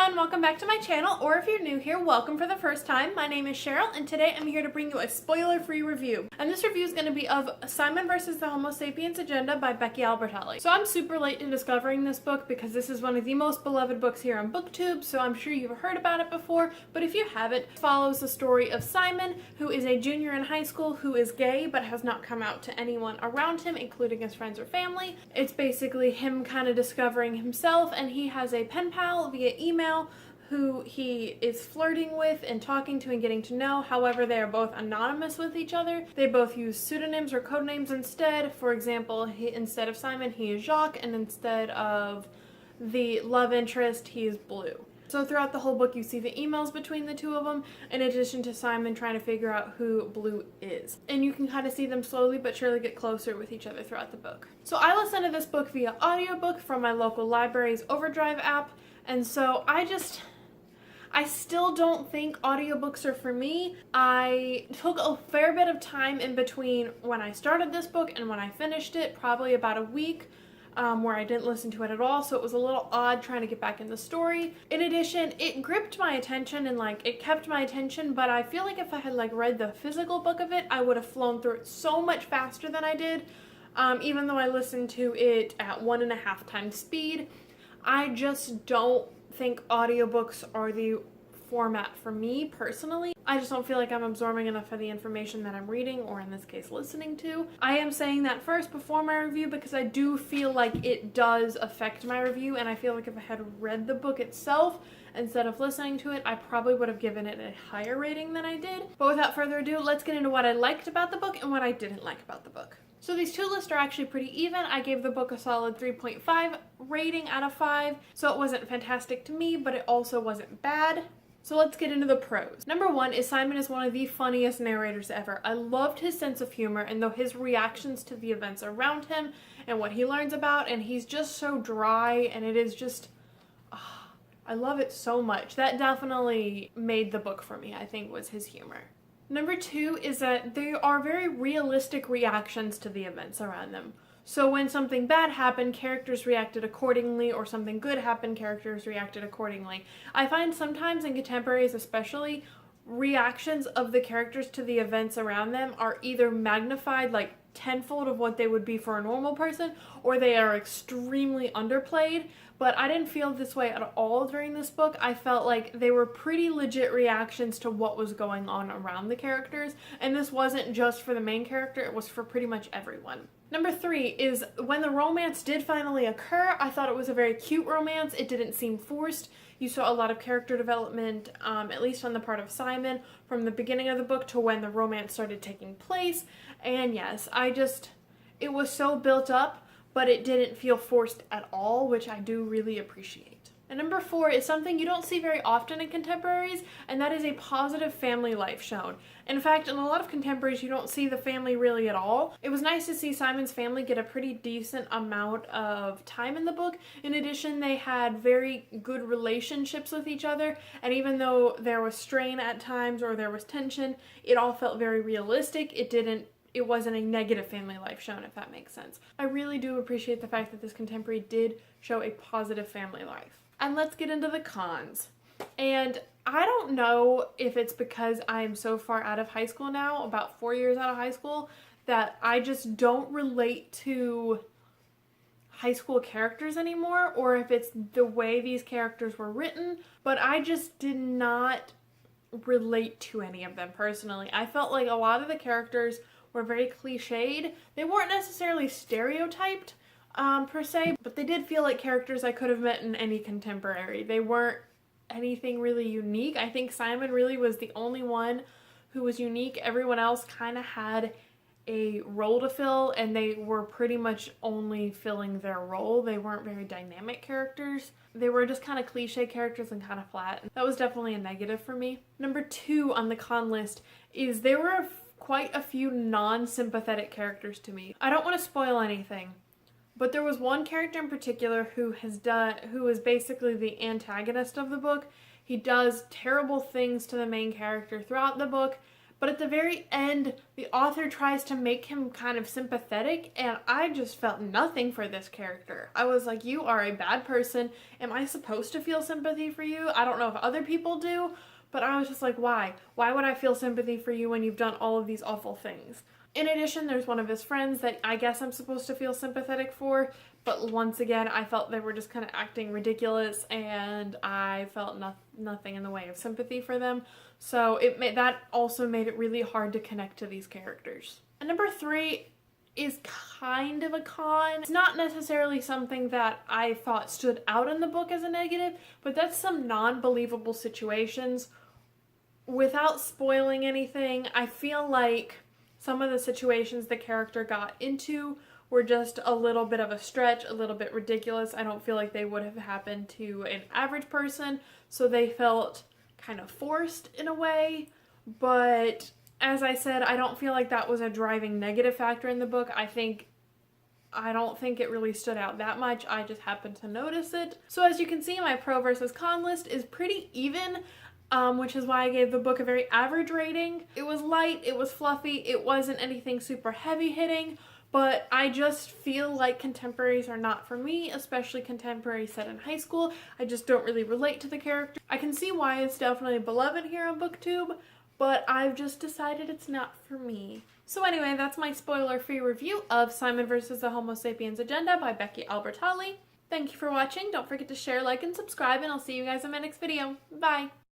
everyone, welcome back to my channel, or if you're new here, welcome for the first time. My name is Cheryl, and today I'm here to bring you a spoiler-free review. And this review is going to be of Simon vs. the Homo Sapiens Agenda by Becky Albertalli. So I'm super late in discovering this book because this is one of the most beloved books here on BookTube, so I'm sure you've heard about it before, but if you haven't, it follows the story of Simon, who is a junior in high school who is gay but has not come out to anyone around him, including his friends or family. It's basically him kind of discovering himself, and he has a pen pal via email who he is flirting with and talking to and getting to know. However, they are both anonymous with each other. They both use pseudonyms or code names instead. For example, instead of Simon, he is Jacques, and instead of the love interest, he is Blue. So throughout the whole book, you see the emails between the two of them, in addition to Simon trying to figure out who Blue is. And you can kind of see them slowly but surely get closer with each other throughout the book. So I listened to this book via audiobook from my local library's Overdrive app, and so I still don't think audiobooks are for me. I took a fair bit of time in between when I started this book and when I finished it, probably about a week. Where I didn't listen to it at all, so it was a little odd trying to get back in the story. In addition, it gripped my attention and it kept my attention, but I feel like if I had read the physical book of it, I would have flown through it so much faster than I did. Even though I listened to it at 1.5 times speed, I just don't think audiobooks are the format for me personally. I just don't feel like I'm absorbing enough of the information that I'm reading, or in this case listening to. I am saying that first before my review because I do feel like it does affect my review, and I feel like if I had read the book itself instead of listening to it, I probably would have given it a higher rating than I did. But without further ado, let's get into what I liked about the book and what I didn't like about the book. So these two lists are actually pretty even. I gave the book a solid 3.5 rating out of 5, so it wasn't fantastic to me, but it also wasn't bad. So let's get into the pros. Number one is Simon is one of the funniest narrators ever. I loved his sense of humor, and though his reactions to the events around him and what he learns about, and he's just so dry, and it is just, I love it so much. That definitely made the book for me, I think, was his humor. Number two is that there are very realistic reactions to the events around them. So when something bad happened, characters reacted accordingly, or something good happened, characters reacted accordingly. I find sometimes in contemporaries especially, reactions of the characters to the events around them are either magnified tenfold of what they would be for a normal person, or they are extremely underplayed. But I didn't feel this way at all during this book. I felt like they were pretty legit reactions to what was going on around the characters, and this wasn't just for the main character, it was for pretty much everyone. Number three is when the romance did finally occur, I thought it was a very cute romance. It didn't seem forced. You saw a lot of character development, at least on the part of Simon, from the beginning of the book to when the romance started taking place. And yes, it was so built up, but it didn't feel forced at all, which I do really appreciate. And number four is something you don't see very often in contemporaries, and that is a positive family life shown. In fact, in a lot of contemporaries, you don't see the family really at all. It was nice to see Simon's family get a pretty decent amount of time in the book. In addition, they had very good relationships with each other, and even though there was strain at times or there was tension, it all felt very realistic. It wasn't a negative family life shown, if that makes sense. I really do appreciate the fact that this contemporary did show a positive family life. And let's get into the cons. And I don't know if it's because I am so far out of high school now, about 4 years out of high school, that I just don't relate to high school characters anymore, or if it's the way these characters were written, but I just did not relate to any of them personally. I felt like a lot of the characters were very cliched. They weren't necessarily stereotyped, per se, but they did feel like characters I could have met in any contemporary. They weren't anything really unique. I think Simon really was the only one who was unique. Everyone else kind of had a role to fill, and they were pretty much only filling their role. They weren't very dynamic characters. They were just kind of cliche characters and kind of flat. That was definitely a negative for me. Number two on the con list is there were quite a few non-sympathetic characters to me. I don't want to spoil anything, but there was one character in particular who is basically the antagonist of the book. He does terrible things to the main character throughout the book, but at the very end, the author tries to make him kind of sympathetic, and I just felt nothing for this character. I was like, you are a bad person. Am I supposed to feel sympathy for you? I don't know if other people do, but I was just like, why? Why would I feel sympathy for you when you've done all of these awful things? In addition, there's one of his friends that I guess I'm supposed to feel sympathetic for, but once again, I felt they were just kind of acting ridiculous, and I felt nothing in the way of sympathy for them. So that also made it really hard to connect to these characters. And number 3 is kind of a con. It's not necessarily something that I thought stood out in the book as a negative, but that's some non-believable situations. Without spoiling anything, I feel like some of the situations the character got into were just a little bit of a stretch, a little bit ridiculous. I don't feel like they would have happened to an average person, so they felt kind of forced in a way. But as I said, I don't feel like that was a driving negative factor in the book. I don't think it really stood out that much. I just happened to notice it. So as you can see, my pro versus con list is pretty even, which is why I gave the book a very average rating. It was light, it was fluffy, it wasn't anything super heavy hitting, but I just feel like contemporaries are not for me, especially contemporaries set in high school. I just don't really relate to the character. I can see why it's definitely beloved here on BookTube, but I've just decided it's not for me. So anyway, that's my spoiler-free review of Simon vs. the Homo Sapiens Agenda by Becky Albertalli. Thank you for watching. Don't forget to share, like, and subscribe, and I'll see you guys in my next video. Bye!